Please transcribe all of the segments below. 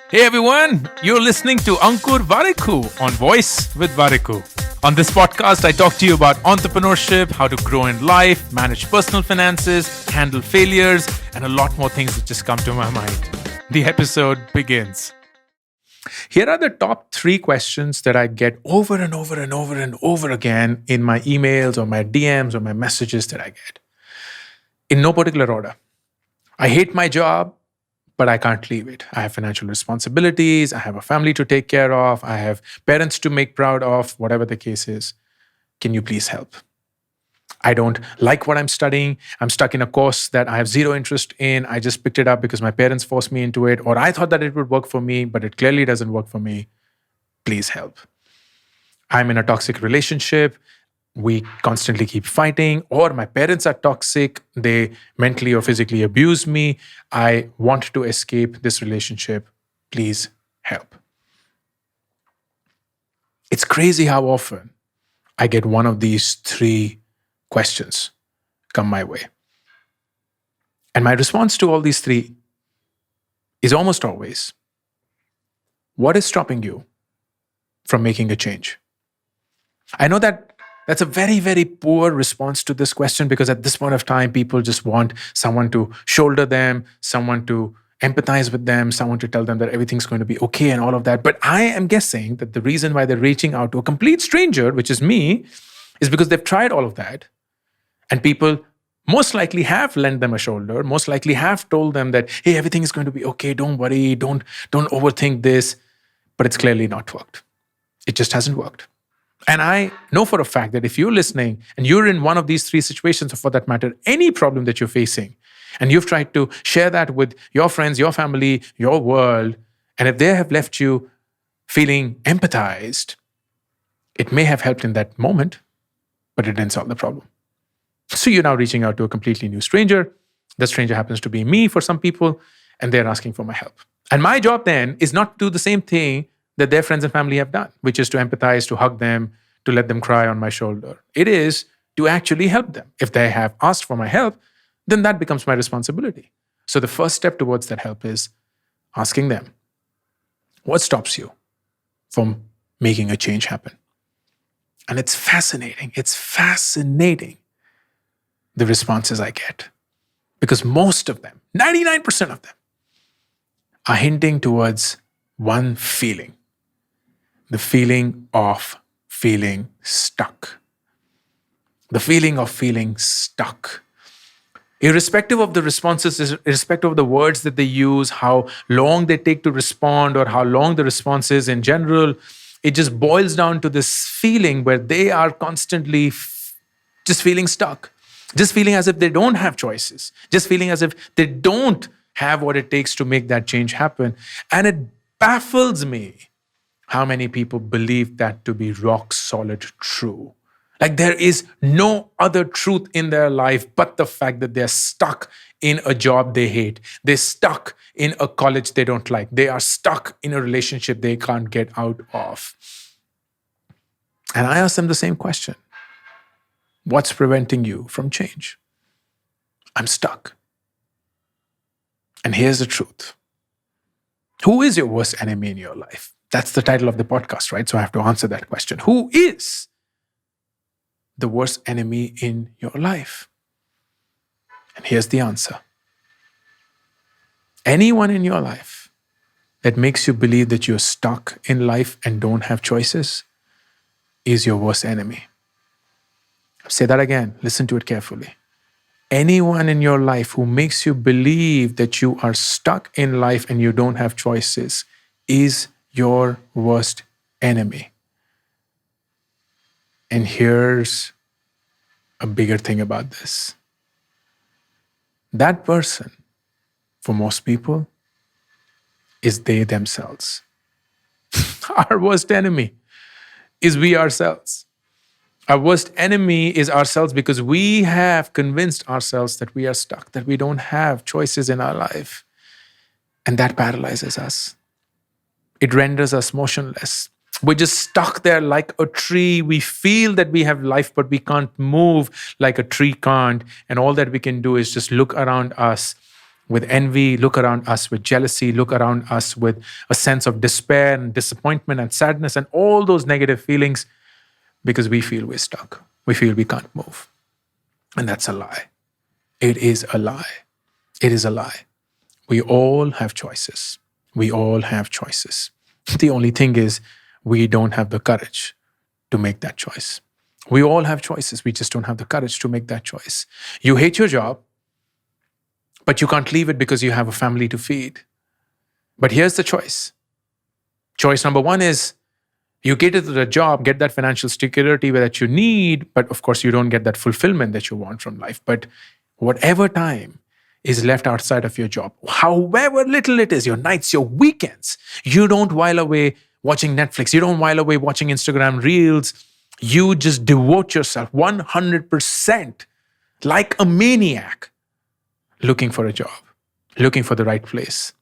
Hey everyone, you're listening to Ankur Warikoo on Woice with Warikoo. On this podcast, I talk to you about entrepreneurship, how to grow in life, manage personal finances, handle failures, and a lot more things that just come to my mind. The episode begins. Here are the top 3 questions that I get over and over and over and over again in my emails or my DMs or my messages that I get. In no particular order. I hate my job, but I can't leave it. I have financial responsibilities. I have a family to take care of. I have parents to make proud of, whatever the case is. Can you please help? I don't like what I'm studying. I'm stuck in a course that I have zero interest in. I just picked it up because my parents forced me into it, or I thought that it would work for me, but it clearly doesn't work for me. Please help. I'm in a toxic relationship. We constantly keep fighting, or my parents are toxic. They mentally or physically abuse me. I want to escape this relationship. Please help. It's crazy how often I get one of these 3 questions come my way. And my response to all these 3 is almost always, what is stopping you from making a change? I know that's a very, very poor response to this question, because at this point of time, people just want someone to shoulder them, someone to empathize with them, someone to tell them that everything's going to be okay and all of that. But I am guessing that the reason why they're reaching out to a complete stranger, which is me, is because they've tried all of that. And people most likely have lent them a shoulder, most likely have told them that, hey, everything is going to be okay, don't worry, don't overthink this. But it's clearly not worked. It just hasn't worked. And I know for a fact that if you're listening and you're in one of these 3 situations, or for that matter, any problem that you're facing, and you've tried to share that with your friends, your family, your world, and if they have left you feeling empathized, it may have helped in that moment, but it didn't solve the problem. So you're now reaching out to a completely new stranger. The stranger happens to be me for some people, and they're asking for my help. And my job then is not to do the same thing that their friends and family have done, which is to empathize, to hug them, to let them cry on my shoulder. It is to actually help them. If they have asked for my help, then that becomes my responsibility. So the first step towards that help is asking them, what stops you from making a change happen? And it's fascinating. It's fascinating, the responses I get. Because most of them, 99% of them, are hinting towards one feeling. The feeling of feeling stuck. The feeling of feeling stuck. Irrespective of the responses, irrespective of the words that they use, how long they take to respond, or how long the response is in general, it just boils down to this feeling where they are constantly just feeling stuck. Just feeling as if they don't have choices. Just feeling as if they don't have what it takes to make that change happen. And it baffles me how many people believe that to be rock solid true. Like there is no other truth in their life but the fact that they're stuck in a job they hate. They're stuck in a college they don't like. They are stuck in a relationship they can't get out of. And I ask them the same question. What's preventing you from change? I'm stuck. And here's the truth. Who is your worst enemy in your life? That's the title of the podcast, right? So I have to answer that question. Who is the worst enemy in your life? And here's the answer. Anyone in your life that makes you believe that you're stuck in life and don't have choices is your worst enemy. I'll say that again. Listen to it carefully. Anyone in your life who makes you believe that you are stuck in life and you don't have choices is your worst enemy. And here's a bigger thing about this. That person, for most people, is they themselves. Our worst enemy is we ourselves. Our worst enemy is ourselves because we have convinced ourselves that we are stuck, that we don't have choices in our life. And that paralyzes us. It renders us motionless. We're just stuck there like a tree. We feel that we have life, but we can't move like a tree can't. And all that we can do is just look around us with envy, look around us with jealousy, look around us with a sense of despair and disappointment and sadness and all those negative feelings because we feel we're stuck. We feel we can't move. And that's a lie. It is a lie. It is a lie. We all have choices. We all have choices. The only thing is, we don't have the courage to make that choice. We all have choices. We just don't have the courage to make that choice. You hate your job, but you can't leave it because you have a family to feed. But here's the choice. Choice number one is you get into the job, get that financial security that you need, but of course you don't get that fulfillment that you want from life. But whatever time is left outside of your job, however little it is, your nights, your weekends, you don't while away watching Netflix, you don't while away watching Instagram Reels, you just devote yourself 100% like a maniac looking for a job, looking for the right place,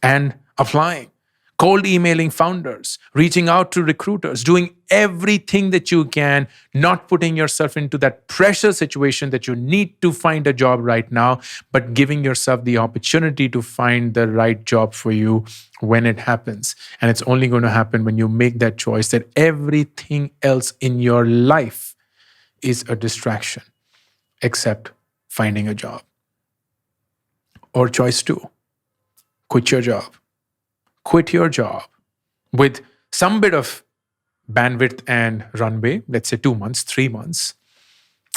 and applying, cold emailing founders, reaching out to recruiters, doing everything that you can, not putting yourself into that pressure situation that you need to find a job right now, but giving yourself the opportunity to find the right job for you when it happens. And it's only going to happen when you make that choice that everything else in your life is a distraction except finding a job. Or choice two, quit your job. Quit your job with some bit of bandwidth and runway, let's say 2 months, 3 months.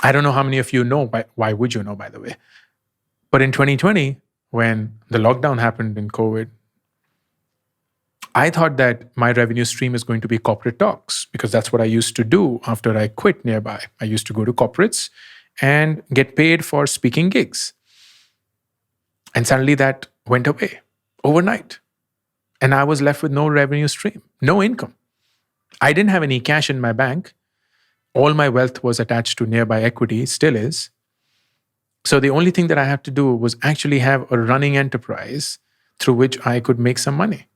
I don't know how many of you know, why would you know, by the way? But in 2020, when the lockdown happened in COVID, I thought that my revenue stream is going to be corporate talks because that's what I used to do after I quit Nearby. I used to go to corporates and get paid for speaking gigs. And suddenly that went away overnight. And I was left with no revenue stream, no income. I didn't have any cash in my bank. All my wealth was attached to Nearby equity, still is. So the only thing that I had to do was actually have a running enterprise through which I could make some money.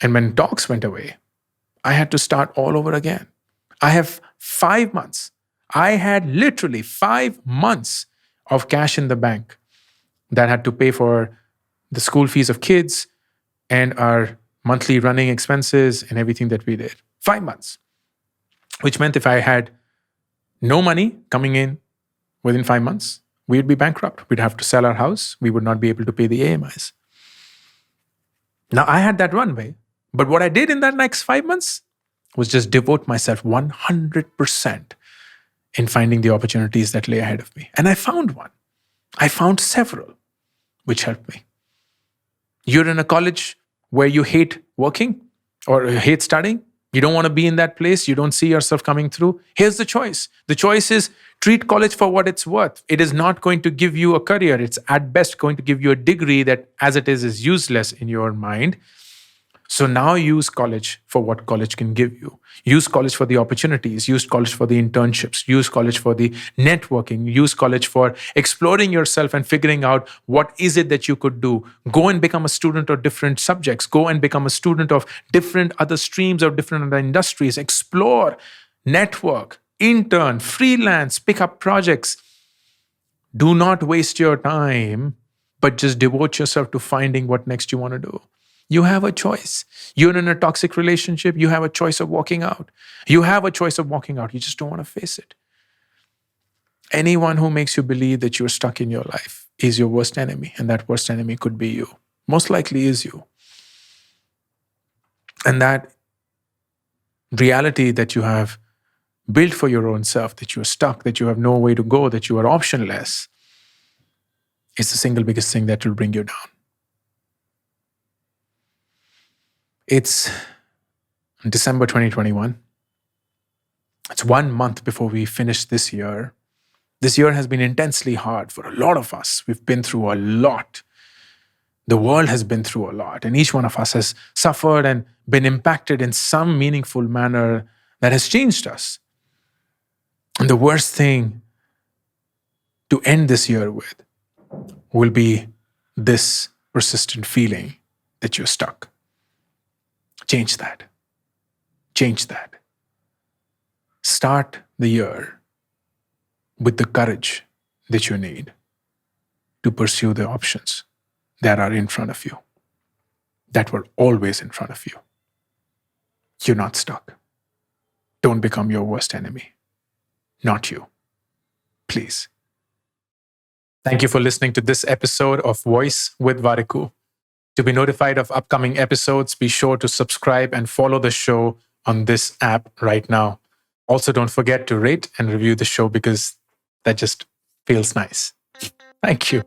And when talks went away, I had to start all over again. I have 5 months. I had literally 5 months of cash in the bank that had to pay for the school fees of kids and our monthly running expenses and everything that we did. 5 months. Which meant if I had no money coming in within 5 months, we'd be bankrupt. We'd have to sell our house. We would not be able to pay the AMIs. Now, I had that runway. But what I did in that next 5 months was just devote myself 100% in finding the opportunities that lay ahead of me. And I found one. I found several, which helped me. You're in a college where you hate working or hate studying. You don't want to be in that place. You don't see yourself coming through. Here's the choice. The choice is treat college for what it's worth. It is not going to give you a career. It's at best going to give you a degree that as it is useless in your mind. So now use college for what college can give you. Use college for the opportunities. Use college for the internships. Use college for the networking. Use college for exploring yourself and figuring out what is it that you could do. Go and become a student of different subjects. Go and become a student of different other streams or different other industries. Explore, network, intern, freelance, pick up projects. Do not waste your time, but just devote yourself to finding what next you want to do. You have a choice. You're in a toxic relationship. You have a choice of walking out. You have a choice of walking out. You just don't want to face it. Anyone who makes you believe that you're stuck in your life is your worst enemy, and that worst enemy could be you. Most likely is you. And that reality that you have built for your own self, that you're stuck, that you have no way to go, that you are optionless, is the single biggest thing that will bring you down. It's December 2021. It's 1 month before we finish this year. This year has been intensely hard for a lot of us. We've been through a lot. The world has been through a lot, and each one of us has suffered and been impacted in some meaningful manner that has changed us. And the worst thing to end this year with will be this persistent feeling that you're stuck. Change that. Change that. Start the year with the courage that you need to pursue the options that are in front of you, that were always in front of you. You're not stuck. Don't become your worst enemy. Not you. Please. Thank you for listening to this episode of Woice with Warikoo. To be notified of upcoming episodes, be sure to subscribe and follow the show on this app right now. Also, don't forget to rate and review the show because that just feels nice. Thank you.